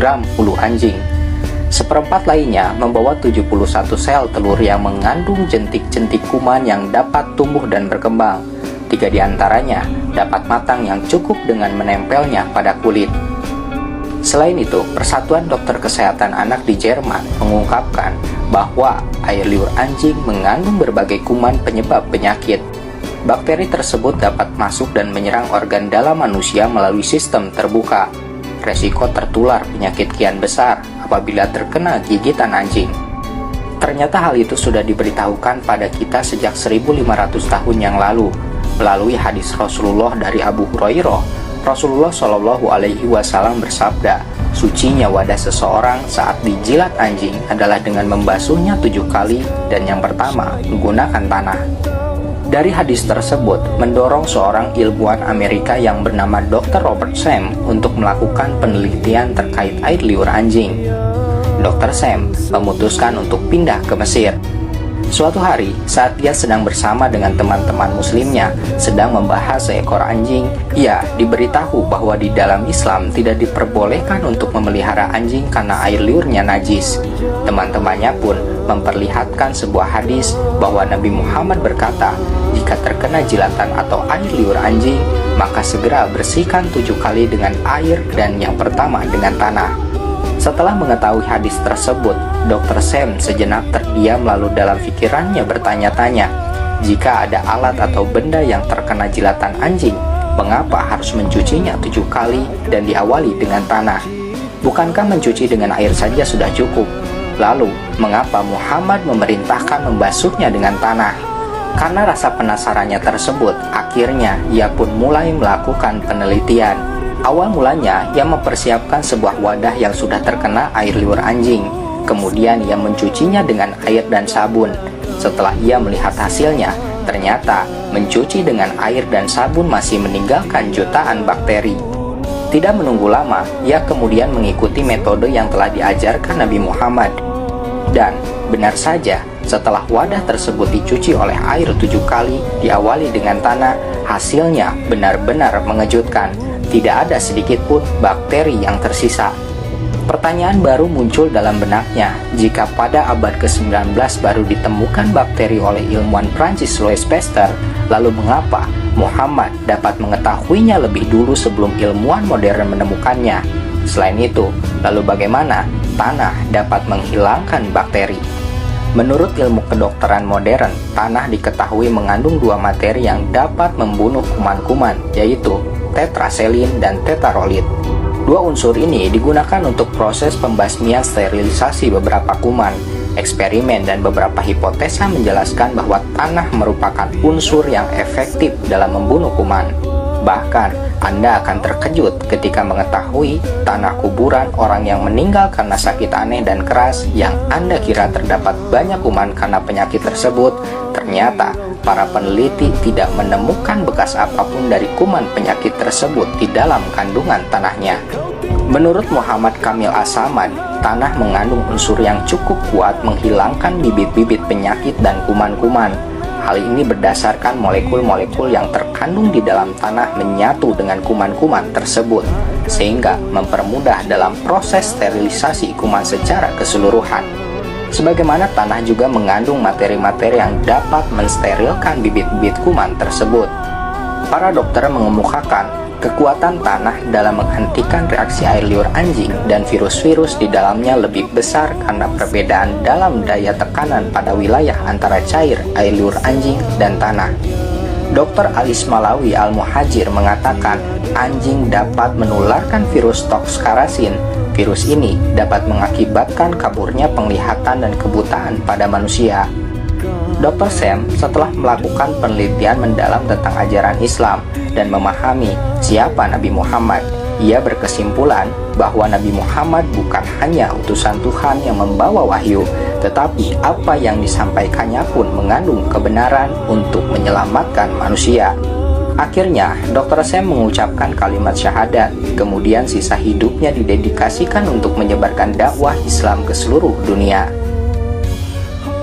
gram ulu anjing. Seperempat lainnya membawa 71 sel telur yang mengandung jentik-jentik kuman yang dapat tumbuh dan berkembang. 3 diantaranya dapat matang yang cukup dengan menempelnya pada kulit. Selain itu, Persatuan Dokter Kesehatan Anak di Jerman mengungkapkan bahwa air liur anjing mengandung berbagai kuman penyebab penyakit. Bakteri tersebut dapat masuk dan menyerang organ dalam manusia melalui sistem terbuka. Resiko tertular penyakit kian besar apabila terkena gigitan anjing. Ternyata hal itu sudah diberitahukan pada kita sejak 1500 tahun yang lalu melalui hadis Rasulullah dari Abu Hurairah. Rasulullah Shallallahu Alaihi Wasallam bersabda, sucinya wadah seseorang saat dijilat anjing adalah dengan membasuhnya 7 kali dan yang pertama menggunakan tanah. Dari hadis tersebut mendorong seorang ilmuwan Amerika yang bernama Dr. Robert Sam untuk melakukan penelitian terkait air liur anjing. Dr. Sam memutuskan untuk pindah ke Mesir. Suatu hari, saat dia sedang bersama dengan teman-teman muslimnya sedang membahas seekor anjing, ia diberitahu bahwa di dalam Islam tidak diperbolehkan untuk memelihara anjing karena air liurnya najis. Teman-temannya pun memperlihatkan sebuah hadis bahwa Nabi Muhammad berkata, jika terkena jilatan atau air liur anjing, maka segera bersihkan 7 kali dengan air dan yang pertama dengan tanah. Setelah mengetahui hadis tersebut, Dr. Sam sejenak terdiam lalu dalam pikirannya bertanya-tanya, jika ada alat atau benda yang terkena jilatan anjing, mengapa harus mencucinya 7 kali dan diawali dengan tanah? Bukankah mencuci dengan air saja sudah cukup? Lalu, mengapa Muhammad memerintahkan membasuhnya dengan tanah? Karena rasa penasarannya tersebut, akhirnya ia pun mulai melakukan penelitian. Awal mulanya, ia mempersiapkan sebuah wadah yang sudah terkena air liur anjing. Kemudian ia mencucinya dengan air dan sabun. Setelah ia melihat hasilnya, ternyata mencuci dengan air dan sabun masih meninggalkan jutaan bakteri. Tidak menunggu lama, ia kemudian mengikuti metode yang telah diajarkan Nabi Muhammad. Dan benar saja, setelah wadah tersebut dicuci oleh air 7 kali, diawali dengan tanah, hasilnya benar-benar mengejutkan. Tidak ada sedikit pun bakteri yang tersisa. Pertanyaan baru muncul dalam benaknya, jika pada abad ke-19 baru ditemukan bakteri oleh ilmuwan Prancis Louis Pasteur, lalu mengapa Muhammad dapat mengetahuinya lebih dulu sebelum ilmuwan modern menemukannya? Selain itu, lalu bagaimana tanah dapat menghilangkan bakteri? Menurut ilmu kedokteran modern, tanah diketahui mengandung 2 materi yang dapat membunuh kuman-kuman, yaitu tetraselin dan tetarolit. 2 unsur ini digunakan untuk proses pembasmian sterilisasi beberapa kuman. Eksperimen dan beberapa hipotesa menjelaskan bahwa tanah merupakan unsur yang efektif dalam membunuh kuman. Bahkan, Anda akan terkejut ketika mengetahui tanah kuburan orang yang meninggal karena sakit aneh dan keras yang Anda kira terdapat banyak kuman karena penyakit tersebut. Ternyata, para peneliti tidak menemukan bekas apapun dari kuman penyakit tersebut di dalam kandungan tanahnya. Menurut Muhammad Kamil As-Samad, tanah mengandung unsur yang cukup kuat menghilangkan bibit-bibit penyakit dan kuman-kuman. Hal ini berdasarkan molekul-molekul yang terkandung di dalam tanah menyatu dengan kuman-kuman tersebut, sehingga mempermudah dalam proses sterilisasi kuman secara keseluruhan. Sebagaimana tanah juga mengandung materi-materi yang dapat mensterilkan bibit-bibit kuman tersebut. Para dokter mengemukakan kekuatan tanah dalam menghentikan reaksi air liur anjing dan virus-virus di dalamnya lebih besar karena perbedaan dalam daya tekanan pada wilayah antara cair air liur anjing dan tanah. Dr. Alis Malawi Al-Muhajir mengatakan anjing dapat menularkan virus toxkarasin. Virus ini dapat mengakibatkan kaburnya penglihatan dan kebutaan pada manusia. Dr. Sam setelah melakukan penelitian mendalam tentang ajaran Islam dan memahami siapa Nabi Muhammad, ia berkesimpulan bahwa Nabi Muhammad bukan hanya utusan Tuhan yang membawa wahyu, tetapi apa yang disampaikannya pun mengandung kebenaran untuk menyelamatkan manusia. Akhirnya, Dr. Sam mengucapkan kalimat syahadat, kemudian sisa hidupnya didedikasikan untuk menyebarkan dakwah Islam ke seluruh dunia.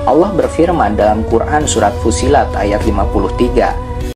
Allah berfirman dalam Quran Surat Fusilat ayat 53,